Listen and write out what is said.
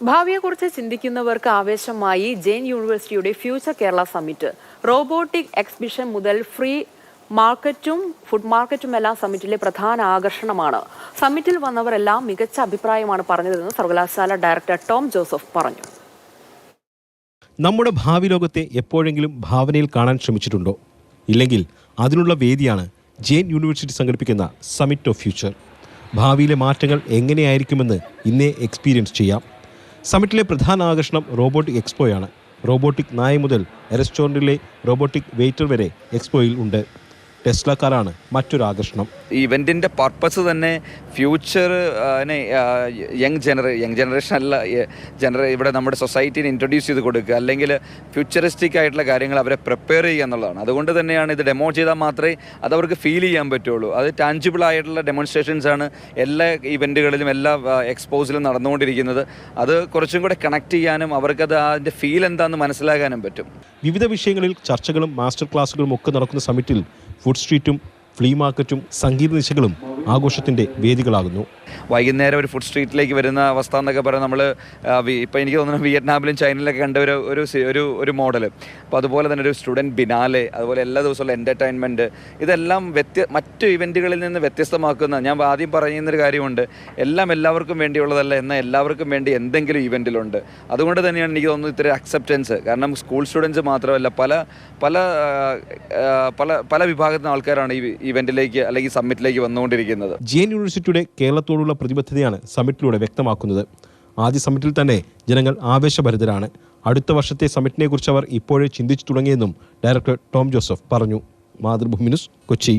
ഭാവിയെക്കുറിച്ച് ചിന്തിക്കുന്നവർക്ക് ആവേശമായി ജെയിൻ യൂണിവേഴ്സിറ്റിയുടെ future Kerala summit. Robotic exhibition മുതൽ ഫ്രീ മാർക്കറ്റും ഫുഡ് മാർക്കറ്റുമെല്ലാം സമ്മിറ്റിലെ പ്രധാന ആകർഷണമാണ്. സമ്മിറ്റിൽ വന്നവരെല്ലാം മികച്ച അഭിപ്രായമാണ് പറഞ്ഞതെന്ന് സർവകലാശാല ഡയറക്ടർ ടോം ജോസഫ് പറഞ്ഞു. നമ്മുടെ ഭാവി ലോകത്തെ എപ്പോഴെങ്കിലും ഭാവനയിൽ കാണാൻ ശ്രമിച്ചിട്ടുണ്ടോ? ഇല്ലെങ്കിൽ അതിനുള്ള വേദിയാണ് ജെയിൻ യൂണിവേഴ്സിറ്റി സംഘടിപ്പിക്കുന്ന സമ്മിറ്റ് ഓഫ് ഫ്യൂച്ചർ. ഭാവിയിലെ മാറ്റങ്ങൾ എങ്ങനെയായിരിക്കുമെന്ന് ഇന്നേ എക്സ്പീരിയൻസ് ചെയ്യാം. സമ്മിറ്റിലെ പ്രധാന ആകർഷണം റോബോട്ടിക് എക്സ്പോയാണ്. റോബോട്ടിക് നായ മുതൽ റെസ്റ്റോറൻറ്റിലെ റോബോട്ടിക് വെയിറ്റർ വരെ എക്സ്പോയിൽ ഉണ്ട്. ടെസ്ല കാറാണ് മറ്റൊരു ആകർഷണം. ഇവൻറ്റിൻ്റെ പർപ്പസ് തന്നെ ഫ്യൂച്ചർ യങ് ജനറേഷൻ അല്ല ഇവിടെ നമ്മുടെ സൊസൈറ്റീനെ ഇൻട്രൊഡ്യൂസ് ചെയ്ത് കൊടുക്കുക, അല്ലെങ്കിൽ ഫ്യൂച്ചറിസ്റ്റിക് ആയിട്ടുള്ള കാര്യങ്ങൾ അവരെ പ്രിപ്പയർ ചെയ്യുക എന്നുള്ളതാണ്. അതുകൊണ്ട് തന്നെയാണ് ഇത് ഡെമോ ചെയ്താൽ മാത്രമേ അതവർക്ക് ഫീൽ ചെയ്യാൻ പറ്റുള്ളൂ. അത് ടാഞ്ചിബിൾ ആയിട്ടുള്ള ഡെമോൺസ്ട്രേഷൻസാണ് എല്ലാ ഇവൻറ്റുകളിലും എല്ലാ എക്സ്പോസിലും നടന്നുകൊണ്ടിരിക്കുന്നത്. അത് കുറച്ചും കൂടെ കണക്ട് ചെയ്യാനും അവർക്കത് അതിൻ്റെ ഫീൽ എന്താണെന്ന് മനസ്സിലാക്കാനും പറ്റും. വിവിധ വിഷയങ്ങളിൽ ചർച്ചകളും മാസ്റ്റർ ക്ലാസ്സുകളും ഒക്കെ നടക്കുന്ന സമ്മിറ്റിൽ ഫുഡ് സ്ട്രീറ്റും ഫ്ലീ മാർക്കറ്റും സംഗീത നിശകളും ആഘോഷത്തിൻ്റെ വേദികളാകുന്നു. വൈകുന്നേരം ഒരു ഫുഡ് സ്ട്രീറ്റിലേക്ക് വരുന്ന അവസ്ഥ എന്നൊക്കെ പറയുന്നത് നമ്മൾ ഇപ്പോൾ എനിക്ക് തോന്നുന്നു വിയറ്റ്നാമിലും ചൈനയിലൊക്കെ കണ്ട ഒരു മോഡൽ. അപ്പോൾ അതുപോലെ തന്നെ ഒരു സ്റ്റുഡൻറ്റ് ബിനാലെ, അതുപോലെ എല്ലാ ദിവസമുള്ള എൻ്റർടൈൻമെൻറ്റ്, ഇതെല്ലാം മറ്റു ഇവൻറ്റുകളിൽ നിന്ന് വ്യത്യസ്തമാക്കുന്ന, ഞാൻ ആദ്യം പറയുന്നൊരു കാര്യമുണ്ട്, എല്ലാവർക്കും വേണ്ടിയുള്ളതല്ല, എന്നാൽ എല്ലാവർക്കും വേണ്ടി എന്തെങ്കിലും ഇവൻറ്റിലുണ്ട്. അതുകൊണ്ട് തന്നെയാണ് എനിക്ക് തോന്നുന്നത് ഇത്ര അക്സെപ്റ്റൻസ്. കാരണം സ്കൂൾ സ്റ്റുഡൻസ് മാത്രമല്ല, പല വിഭാഗത്തിൽ നിന്ന് ആൾക്കാരാണ് ഈ ഇവൻറ്റിലേക്ക് അല്ലെങ്കിൽ സമ്മിറ്റിലേക്ക് വന്നുകൊണ്ടിരിക്കുന്നത്. ജെയിൻ യൂണിവേഴ്സിറ്റിയുടെ കേരളത്തോടുള്ള പ്രതിബദ്ധതയാണ് സമ്മിറ്റിലൂടെ വ്യക്തമാക്കുന്നത്. ആദ്യ സമ്മിറ്റിൽ തന്നെ ജനങ്ങൾ ആവേശഭരിതരാണ്. അടുത്ത വർഷത്തെ സമ്മിറ്റിനെ കുറിച്ച് അവർ ഇപ്പോഴേ ചിന്തിച്ചു തുടങ്ങിയെന്നും ഡയറക്ടർ ടോം ജോസഫ് പറഞ്ഞു. മാതൃഭൂമി ന്യൂസ്, കൊച്ചി.